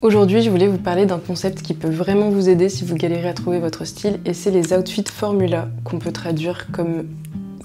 Aujourd'hui, je voulais vous parler d'un concept qui peut vraiment vous aider si vous galérez à trouver votre style, et c'est les outfits formula, qu'on peut traduire comme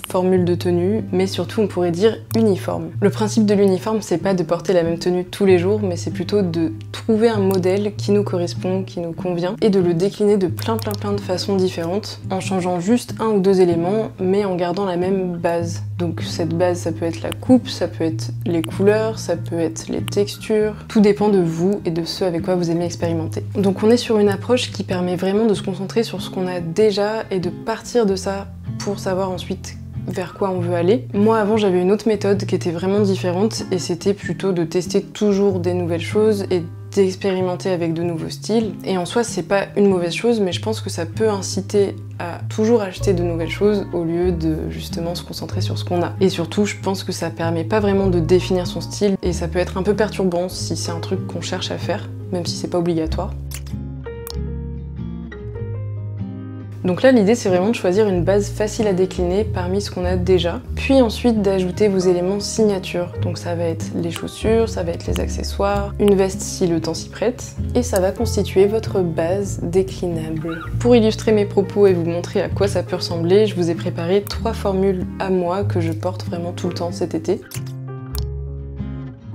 formule de tenue, mais surtout on pourrait dire uniforme. Le principe de l'uniforme, c'est pas de porter la même tenue tous les jours, mais c'est plutôt de trouver un modèle qui nous correspond, qui nous convient, et de le décliner de plein de façons différentes, en changeant juste un ou deux éléments, mais en gardant la même base. Donc cette base, ça peut être la coupe, ça peut être les couleurs, ça peut être les textures, tout dépend de vous et de ce avec quoi vous aimez expérimenter. Donc on est sur une approche qui permet vraiment de se concentrer sur ce qu'on a déjà et de partir de ça pour savoir ensuite vers quoi on veut aller. Moi avant j'avais une autre méthode qui était vraiment différente et c'était plutôt de tester toujours des nouvelles choses et d'expérimenter avec de nouveaux styles. Et en soi c'est pas une mauvaise chose, mais je pense que ça peut inciter à toujours acheter de nouvelles choses au lieu de justement se concentrer sur ce qu'on a. Et surtout je pense que ça permet pas vraiment de définir son style et ça peut être un peu perturbant si c'est un truc qu'on cherche à faire, même si c'est pas obligatoire. Donc là l'idée c'est vraiment de choisir une base facile à décliner parmi ce qu'on a déjà, puis ensuite d'ajouter vos éléments signature. Donc ça va être les chaussures, ça va être les accessoires, une veste si le temps s'y prête, et ça va constituer votre base déclinable. Pour illustrer mes propos et vous montrer à quoi ça peut ressembler, je vous ai préparé 3 formules à moi que je porte vraiment tout le temps cet été.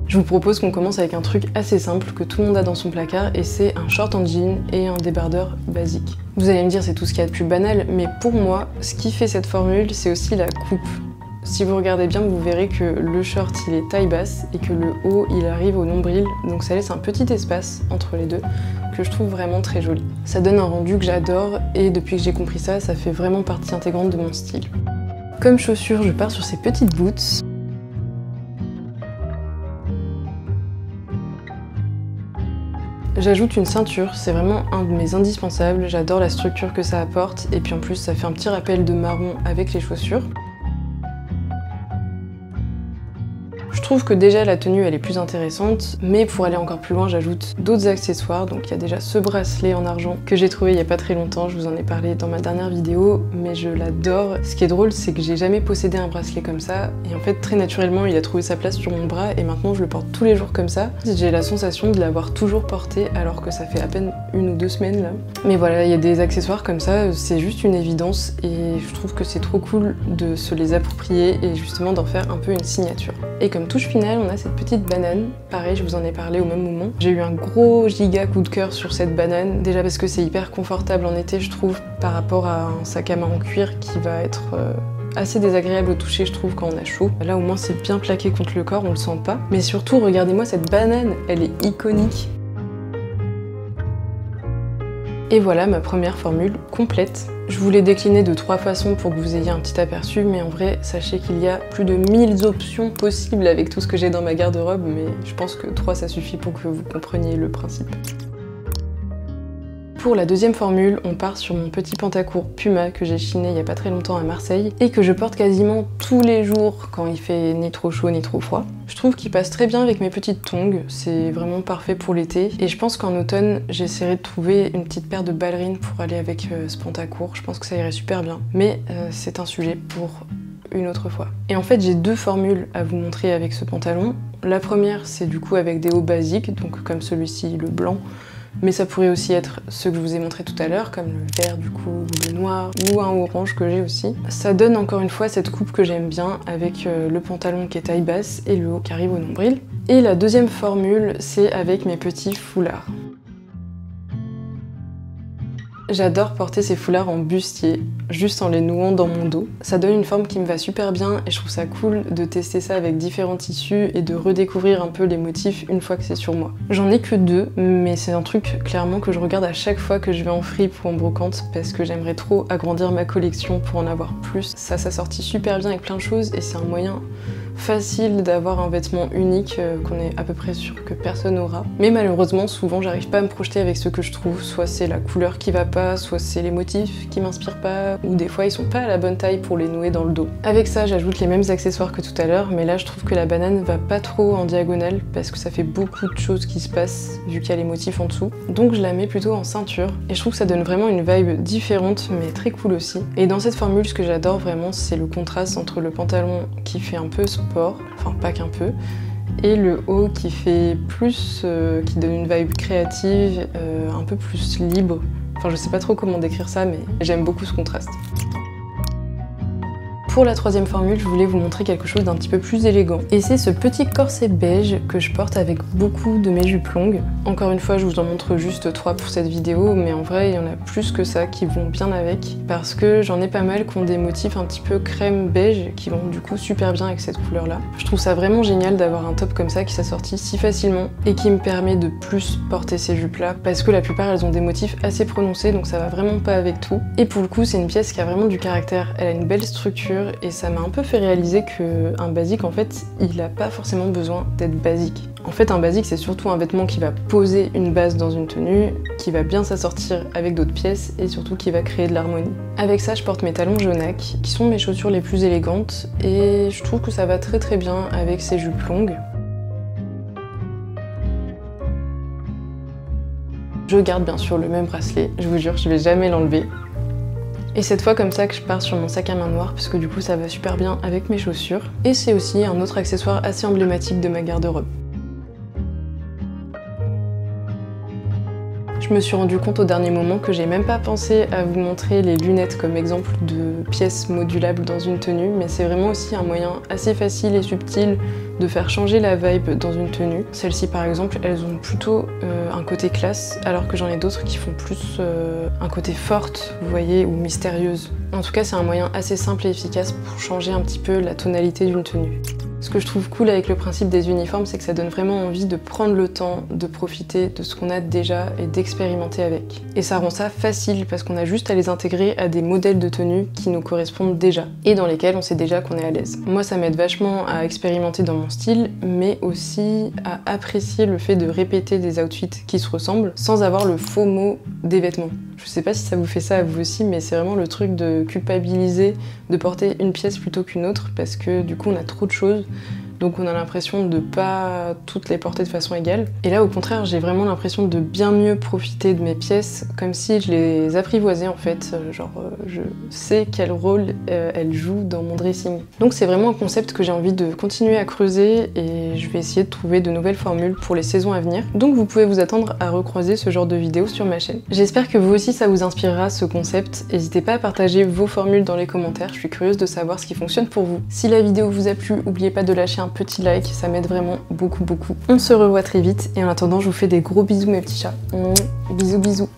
Je vous propose qu'on commence avec un truc assez simple que tout le monde a dans son placard et c'est un short en jean et un débardeur basique. Vous allez me dire c'est tout ce qu'il y a de plus banal, mais pour moi, ce qui fait cette formule, c'est aussi la coupe. Si vous regardez bien, vous verrez que le short il est taille basse et que le haut il arrive au nombril, donc ça laisse un petit espace entre les deux que je trouve vraiment très joli. Ça donne un rendu que j'adore et depuis que j'ai compris ça, ça fait vraiment partie intégrante de mon style. Comme chaussures, je pars sur ces petites boots. J'ajoute une ceinture, c'est vraiment un de mes indispensables, j'adore la structure que ça apporte et puis en plus ça fait un petit rappel de marron avec les chaussures. Je trouve que déjà la tenue elle est plus intéressante, mais pour aller encore plus loin j'ajoute d'autres accessoires. Donc il y a déjà ce bracelet en argent que j'ai trouvé il y a pas très longtemps, je vous en ai parlé dans ma dernière vidéo, mais je l'adore. Ce qui est drôle c'est que j'ai jamais possédé un bracelet comme ça, et en fait très naturellement il a trouvé sa place sur mon bras et maintenant je le porte tous les jours comme ça. J'ai la sensation de l'avoir toujours porté alors que ça fait à peine 1 ou 2 semaines là. Mais voilà, il y a des accessoires comme ça, c'est juste une évidence et je trouve que c'est trop cool de se les approprier et justement d'en faire un peu une signature. Et comme touche finale, on a cette petite banane. Pareil, je vous en ai parlé au même moment. J'ai eu un gros giga coup de cœur sur cette banane. Déjà parce que c'est hyper confortable en été, je trouve, par rapport à un sac à main en cuir qui va être assez désagréable au toucher, je trouve, quand on a chaud. Là, au moins, c'est bien plaqué contre le corps, on le sent pas. Mais surtout, regardez-moi cette banane, elle est iconique. Et voilà ma première formule complète. Je vous l'ai déclinée de 3 façons pour que vous ayez un petit aperçu, mais en vrai, sachez qu'il y a plus de 1000 options possibles avec tout ce que j'ai dans ma garde-robe, mais je pense que 3 ça suffit pour que vous compreniez le principe. Pour la deuxième formule, on part sur mon petit pantacourt Puma que j'ai chiné il y a pas très longtemps à Marseille et que je porte quasiment tous les jours quand il fait ni trop chaud ni trop froid. Je trouve qu'il passe très bien avec mes petites tongs, c'est vraiment parfait pour l'été et je pense qu'en automne j'essaierai de trouver une petite paire de ballerines pour aller avec ce pantacourt, je pense que ça irait super bien, mais c'est un sujet pour une autre fois. Et en fait j'ai 2 formules à vous montrer avec ce pantalon. La première c'est du coup avec des hauts basiques, donc comme celui-ci, le blanc, mais ça pourrait aussi être ceux que je vous ai montré tout à l'heure, comme le vert du coup, ou le noir, ou un orange que j'ai aussi. Ça donne encore une fois cette coupe que j'aime bien, avec le pantalon qui est taille basse et le haut qui arrive au nombril. Et la deuxième formule, c'est avec mes petits foulards. J'adore porter ces foulards en bustier, juste en les nouant dans mon dos. Ça donne une forme qui me va super bien et je trouve ça cool de tester ça avec différents tissus et de redécouvrir un peu les motifs une fois que c'est sur moi. J'en ai que 2, mais c'est un truc clairement que je regarde à chaque fois que je vais en fripe ou en brocante parce que j'aimerais trop agrandir ma collection pour en avoir plus. Ça s'assortit super bien avec plein de choses et c'est un moyen facile d'avoir un vêtement unique qu'on est à peu près sûr que personne n'aura. Mais malheureusement, souvent, j'arrive pas à me projeter avec ce que je trouve. Soit c'est la couleur qui va pas, soit c'est les motifs qui m'inspirent pas, ou des fois ils sont pas à la bonne taille pour les nouer dans le dos. Avec ça, j'ajoute les mêmes accessoires que tout à l'heure, mais là je trouve que la banane va pas trop en diagonale parce que ça fait beaucoup de choses qui se passent vu qu'il y a les motifs en dessous. Donc je la mets plutôt en ceinture et je trouve que ça donne vraiment une vibe différente mais très cool aussi. Et dans cette formule, ce que j'adore vraiment, c'est le contraste entre le pantalon qui fait un peu sport, enfin pas qu'un peu, et le haut qui fait plus, qui donne une vibe créative, un peu plus libre. Enfin, je sais pas trop comment décrire ça, mais j'aime beaucoup ce contraste. Pour la troisième formule, je voulais vous montrer quelque chose d'un petit peu plus élégant. Et c'est ce petit corset beige que je porte avec beaucoup de mes jupes longues. Encore une fois, je vous en montre juste 3 pour cette vidéo, mais en vrai, il y en a plus que ça qui vont bien avec. Parce que j'en ai pas mal qui ont des motifs un petit peu crème beige, qui vont du coup super bien avec cette couleur-là. Je trouve ça vraiment génial d'avoir un top comme ça qui s'assortit si facilement et qui me permet de plus porter ces jupes-là, parce que la plupart, elles ont des motifs assez prononcés, donc ça va vraiment pas avec tout. Et pour le coup, c'est une pièce qui a vraiment du caractère. Elle a une belle structure, et ça m'a un peu fait réaliser qu'un basique, en fait, il n'a pas forcément besoin d'être basique. En fait, un basique, c'est surtout un vêtement qui va poser une base dans une tenue, qui va bien s'assortir avec d'autres pièces, et surtout qui va créer de l'harmonie. Avec ça, je porte mes talons Jonak, qui sont mes chaussures les plus élégantes, et je trouve que ça va très très bien avec ces jupes longues. Je garde bien sûr le même bracelet, je vous jure, je vais jamais l'enlever. Et cette fois comme ça que je pars sur mon sac à main noir parce que du coup ça va super bien avec mes chaussures. Et c'est aussi un autre accessoire assez emblématique de ma garde-robe. Je me suis rendu compte au dernier moment que j'ai même pas pensé à vous montrer les lunettes comme exemple de pièces modulables dans une tenue, mais c'est vraiment aussi un moyen assez facile et subtil de faire changer la vibe dans une tenue. Celles-ci par exemple, elles ont plutôt un côté classe, alors que j'en ai d'autres qui font plus un côté forte, vous voyez, ou mystérieuse. En tout cas, c'est un moyen assez simple et efficace pour changer un petit peu la tonalité d'une tenue. Ce que je trouve cool avec le principe des uniformes, c'est que ça donne vraiment envie de prendre le temps de profiter de ce qu'on a déjà et d'expérimenter avec. Et ça rend ça facile parce qu'on a juste à les intégrer à des modèles de tenues qui nous correspondent déjà et dans lesquels on sait déjà qu'on est à l'aise. Moi, ça m'aide vachement à expérimenter dans mon style, mais aussi à apprécier le fait de répéter des outfits qui se ressemblent sans avoir le faux mot des vêtements. Je sais pas si ça vous fait ça à vous aussi, mais c'est vraiment le truc de culpabiliser de porter une pièce plutôt qu'une autre parce que du coup on a trop de choses. Donc on a l'impression de pas toutes les porter de façon égale. Et là au contraire, j'ai vraiment l'impression de bien mieux profiter de mes pièces, comme si je les apprivoisais en fait, je sais quel rôle elles jouent dans mon dressing. Donc c'est vraiment un concept que j'ai envie de continuer à creuser et je vais essayer de trouver de nouvelles formules pour les saisons à venir. Donc vous pouvez vous attendre à recroiser ce genre de vidéos sur ma chaîne. J'espère que vous aussi ça vous inspirera ce concept. N'hésitez pas à partager vos formules dans les commentaires, je suis curieuse de savoir ce qui fonctionne pour vous. Si la vidéo vous a plu, n'oubliez pas de lâcher un petit like, ça m'aide vraiment beaucoup. On se revoit très vite et en attendant je vous fais des gros bisous mes petits chats. Bisous bisous.